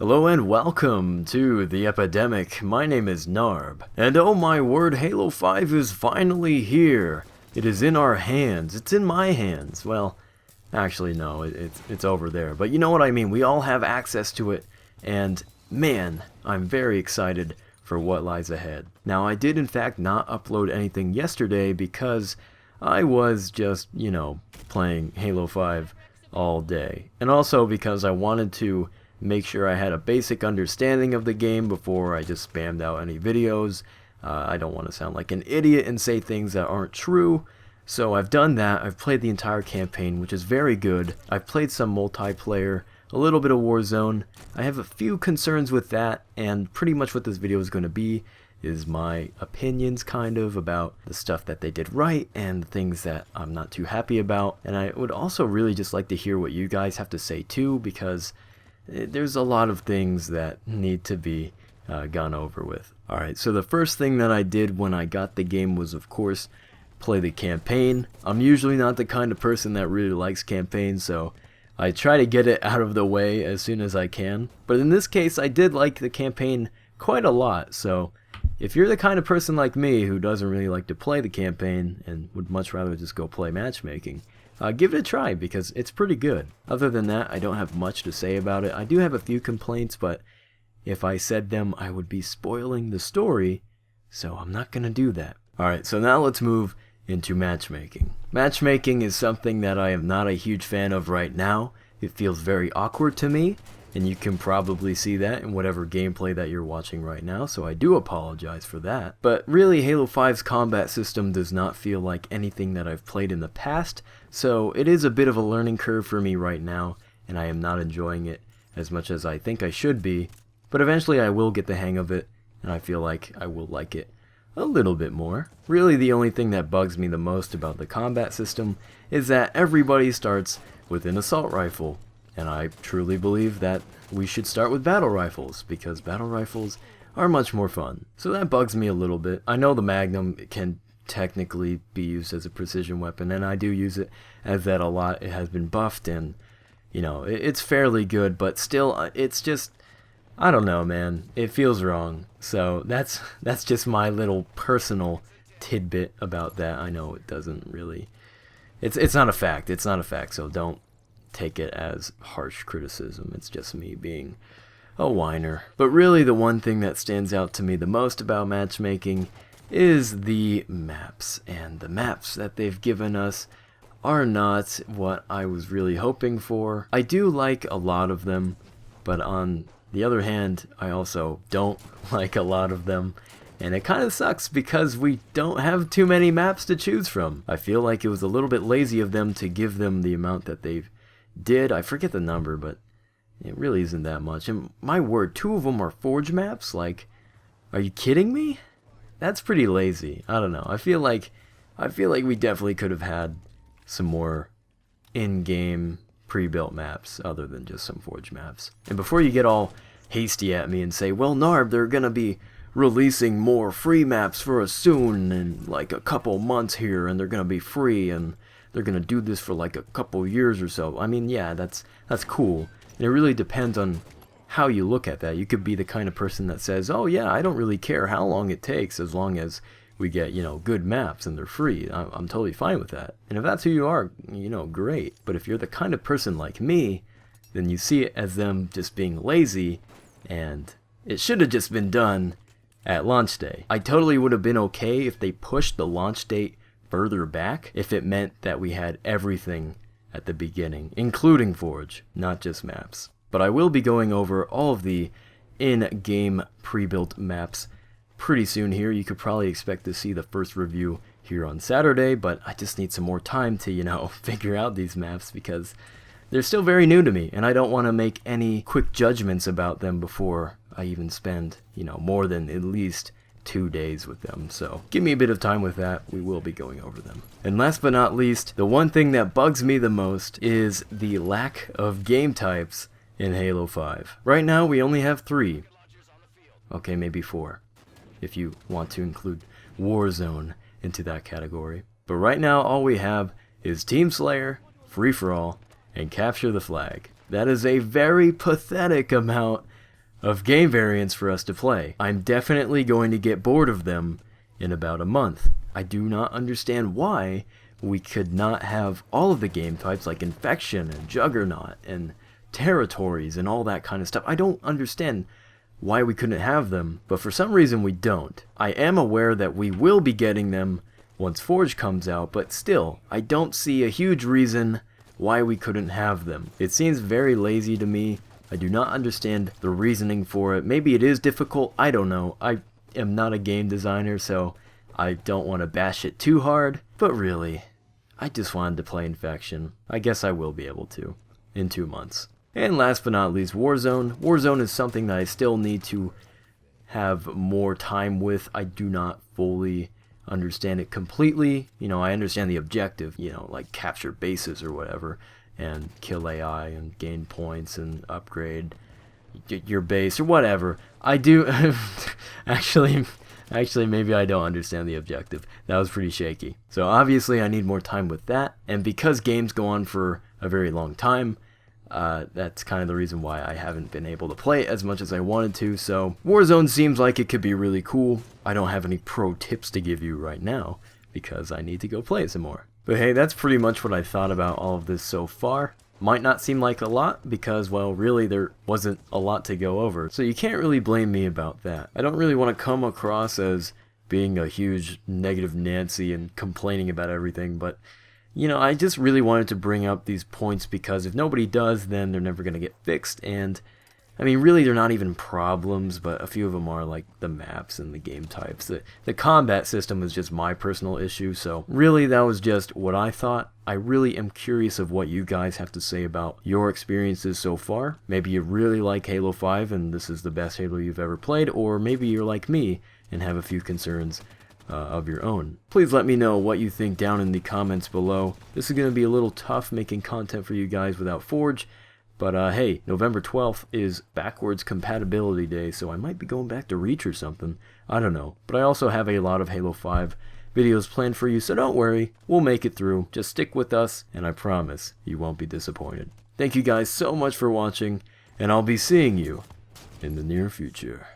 Hello and welcome to the epidemic. My name is Narb, and oh my word, Halo 5 is finally here. It is in our hands. It's in my hands. Well, actually no, it's over there. But you know what I mean. We all have access to it, and man, I'm very excited for what lies ahead. Now, I did in fact not upload anything yesterday because I was just, playing Halo 5 all day. And also because I wanted to make sure I had a basic understanding of the game before I just spammed out any videos. I don't want to sound like an idiot and say things that aren't true. So I've done that. I've played the entire campaign, which is very good. I've played some multiplayer, a little bit of Warzone. I have a few concerns with that, and pretty much what this video is going to be is my opinions kind of about the stuff that they did right and the things that I'm not too happy about. And I would also really just like to hear what you guys have to say too, because there's a lot of things that need to be gone over with. Alright, so the first thing that I did when I got the game was, of course, play the campaign. I'm usually not the kind of person that really likes campaigns, so I try to get it out of the way as soon as I can. But in this case, I did like the campaign quite a lot, so if you're the kind of person like me who doesn't really like to play the campaign and would much rather just go play matchmaking, give it a try because it's pretty good. Other than that, I don't have much to say about it. I do have a few complaints, but if I said them, I would be spoiling the story, so I'm not going to do that. Alright, so now let's move into matchmaking. Matchmaking is something that I am not a huge fan of right now. It feels very awkward to me, and you can probably see that in whatever gameplay that you're watching right now, so I do apologize for that. But really, Halo 5's combat system does not feel like anything that I've played in the past, so it is a bit of a learning curve for me right now, and I am not enjoying it as much as I think I should be. But eventually I will get the hang of it, and I feel like I will like it a little bit more. Really, the only thing that bugs me the most about the combat system is that everybody starts with an assault rifle. And I truly believe that we should start with battle rifles, because battle rifles are much more fun. So that bugs me a little bit. I know the Magnum can technically be used as a precision weapon, and I do use it as that a lot. It has been buffed, and, it's fairly good, but still, it's just, I don't know, man. It feels wrong. So that's just my little personal tidbit about that. I know it doesn't really, it's not a fact. It's not a fact, so don't take it as harsh criticism. It's just me being a whiner. But really, the one thing that stands out to me the most about matchmaking is the maps. And the maps that they've given us are not what I was really hoping for. I do like a lot of them, but on the other hand, I also don't like a lot of them. And it kind of sucks because we don't have too many maps to choose from. I feel like it was a little bit lazy of them to give them the amount that they've did. I forget the number, but it really isn't that much. And my word, 2 of them are Forge maps? Like, are you kidding me? That's pretty lazy. I don't know. I feel like we definitely could have had some more in-game pre-built maps other than just some Forge maps. And before you get all hasty at me and say, well, Narb, they're gonna be releasing more free maps for us soon in like a couple months here, and they're gonna be free, and they're gonna do this for like a couple years or so. I mean, yeah, that's cool. And it really depends on how you look at that. You could be the kind of person that says, oh yeah, I don't really care how long it takes as long as we get, good maps and they're free. I'm totally fine with that. And if that's who you are, great. But if you're the kind of person like me, then you see it as them just being lazy, and it should have just been done at launch day. I totally would have been okay if they pushed the launch date further back, if it meant that we had everything at the beginning, including Forge, not just maps. But I will be going over all of the in-game pre-built maps pretty soon here. You could probably expect to see the first review here on Saturday, but I just need some more time to, figure out these maps because they're still very new to me, and I don't want to make any quick judgments about them before I even spend, more than at least 2 days with them. So give me a bit of time with that. We will be going over them. And last but not least, the one thing that bugs me the most is the lack of game types in Halo 5. Right now we only have 3. Okay, maybe 4 if you want to include Warzone into that category. But right now all we have is Team Slayer, Free For All, and Capture the Flag. That is a very pathetic amount of game variants for us to play. I'm definitely going to get bored of them in about a month. I do not understand why we could not have all of the game types like Infection and Juggernaut and Territories and all that kind of stuff. I don't understand why we couldn't have them, but for some reason we don't. I am aware that we will be getting them once Forge comes out, but still, I don't see a huge reason why we couldn't have them. It seems very lazy to me. I do not understand the reasoning for it. Maybe it is difficult, I don't know. I am not a game designer, so I don't want to bash it too hard, but really, I just wanted to play Infection. I guess I will be able to in 2 months. And last but not least, Warzone. Warzone is something that I still need to have more time with. I do not fully understand it completely. You know, I understand the objective, you know, like capture bases or whatever, and kill AI and gain points and upgrade your base or whatever. I do actually maybe I don't understand the objective. That was pretty shaky. So obviously I need more time with that, and because games go on for a very long time, that's kind of the reason why I haven't been able to play it as much as I wanted to. So Warzone seems like it could be really cool. I don't have any pro tips to give you right now because I need to go play it some more. But hey, that's pretty much what I thought about all of this so far. Might not seem like a lot because, well, really there wasn't a lot to go over. So you can't really blame me about that. I don't really want to come across as being a huge negative Nancy and complaining about everything, but you know, I just really wanted to bring up these points because if nobody does, then they're never going to get fixed. And I mean, really, they're not even problems, but a few of them are, like the maps and the game types. The combat system is just my personal issue, so really that was just what I thought. I really am curious of what you guys have to say about your experiences so far. Maybe you really like Halo 5 and this is the best Halo you've ever played, or maybe you're like me and have a few concerns of your own. Please let me know what you think down in the comments below. This is going to be a little tough making content for you guys without Forge, but hey, November 12th is backwards compatibility day, so I might be going back to Reach or something. I don't know, but I also have a lot of Halo 5 videos planned for you, so don't worry, we'll make it through. Just stick with us, and I promise you won't be disappointed. Thank you guys so much for watching, and I'll be seeing you in the near future.